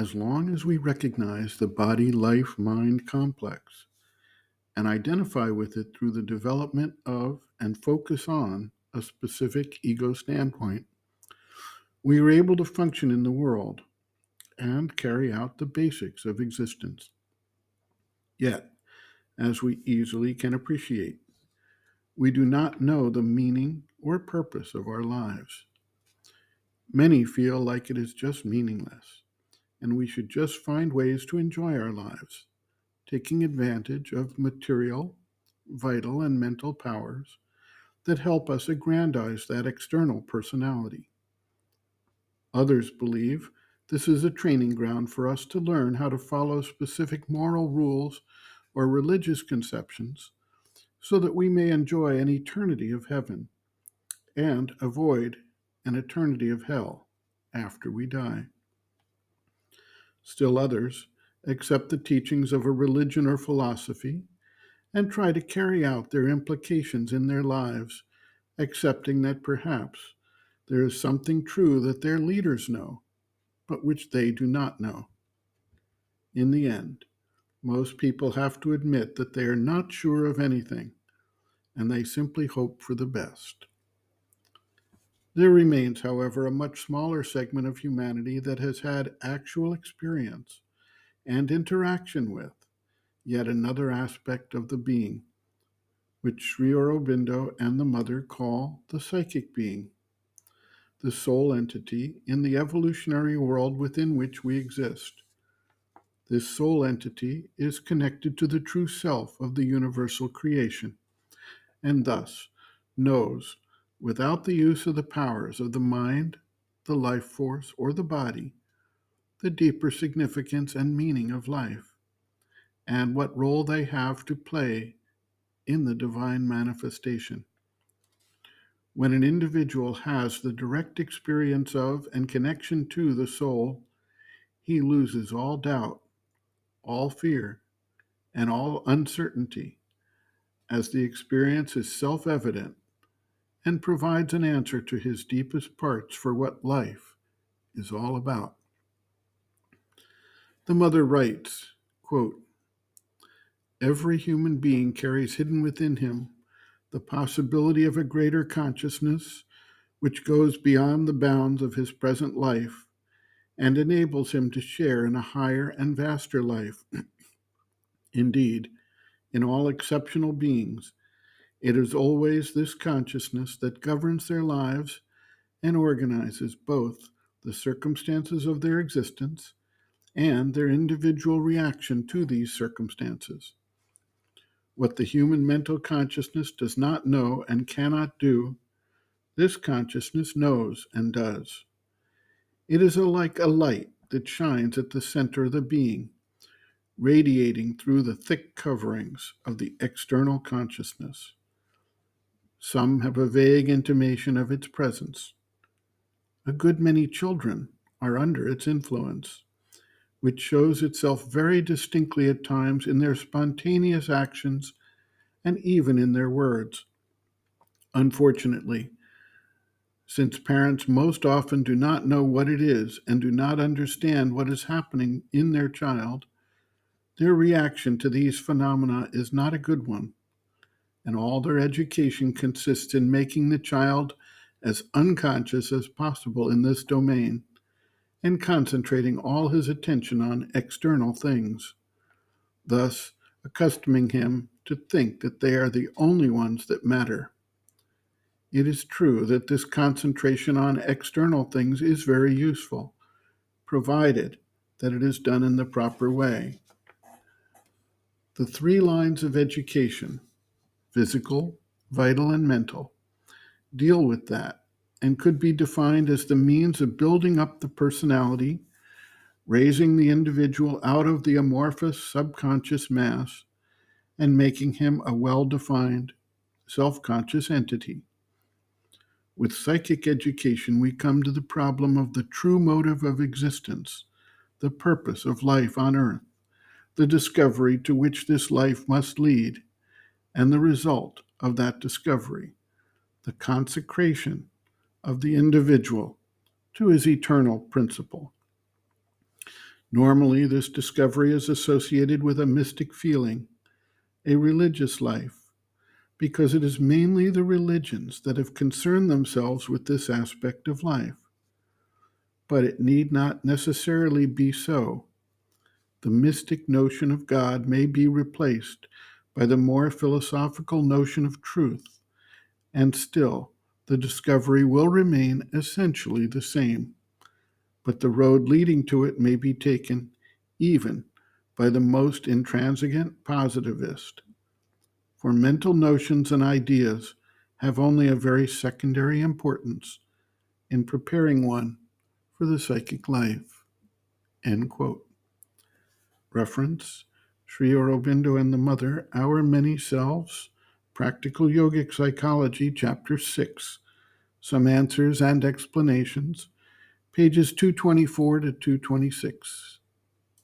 as long as we recognize the body-life-mind complex and identify with it through the development of and focus on a specific ego standpoint, we are able to function in the world and carry out the basics of existence. Yet, as we easily can appreciate, we do not know the meaning or purpose of our lives. Many feel like it is just meaningless, and we should just find ways to enjoy our lives, taking advantage of material, vital, and mental powers that help us aggrandize that external personality. Others believe this is a training ground for us to learn how to follow specific moral rules or religious conceptions so that we may enjoy an eternity of heaven and avoid an eternity of hell after we die. Still others accept the teachings of a religion or philosophy and try to carry out their implications in their lives, accepting that perhaps there is something true that their leaders know, but which they do not know. In the end, most people have to admit that they are not sure of anything, and they simply hope for the best. There remains, however, a much smaller segment of humanity that has had actual experience and interaction with yet another aspect of the being, which Sri Aurobindo and the Mother call the psychic being, the soul entity in the evolutionary world within which we exist. This soul entity is connected to the true self of the universal creation, and thus knows, without the use of the powers of the mind, the life force, or the body, the deeper significance and meaning of life, and what role they have to play in the divine manifestation. When an individual has the direct experience of and connection to the soul, he loses all doubt, all fear, and all uncertainty, as the experience is self-evident and provides an answer to his deepest parts for what life is all about. The Mother writes, quote, "Every human being carries hidden within him the possibility of a greater consciousness which goes beyond the bounds of his present life and enables him to share in a higher and vaster life. Indeed, in all exceptional beings, it is always this consciousness that governs their lives and organizes both the circumstances of their existence and their individual reaction to these circumstances. What the human mental consciousness does not know and cannot do, this consciousness knows and does. It is like a light that shines at the center of the being, radiating through the thick coverings of the external consciousness. Some have a vague intimation of its presence. A good many children are under its influence, which shows itself very distinctly at times in their spontaneous actions and even in their words. Unfortunately, since parents most often do not know what it is and do not understand what is happening in their child, their reaction to these phenomena is not a good one, and all their education consists in making the child as unconscious as possible in this domain and concentrating all his attention on external things, thus accustoming him to think that they are the only ones that matter. It is true that this concentration on external things is very useful, provided that it is done in the proper way. The three lines of education, physical, vital, and mental, deal with that and could be defined as the means of building up the personality, raising the individual out of the amorphous subconscious mass, and making him a well-defined, self-conscious entity. With psychic education, we come to the problem of the true motive of existence, the purpose of life on earth, the discovery to which this life must lead, and the result of that discovery, the consecration of the individual to his eternal principle. Normally, this discovery is associated with a mystic feeling, a religious life, because it is mainly the religions that have concerned themselves with this aspect of life. But it need not necessarily be so. The mystic notion of God may be replaced by the more philosophical notion of truth, and still the discovery will remain essentially the same. But the road leading to it may be taken even by the most intransigent positivist. For mental notions and ideas have only a very secondary importance in preparing one for the psychic life. End quote. Reference: Sri Aurobindo and the Mother, Our Many Selves, Practical Yogic Psychology, Chapter 6, Some Answers and Explanations, pages 224 to 226.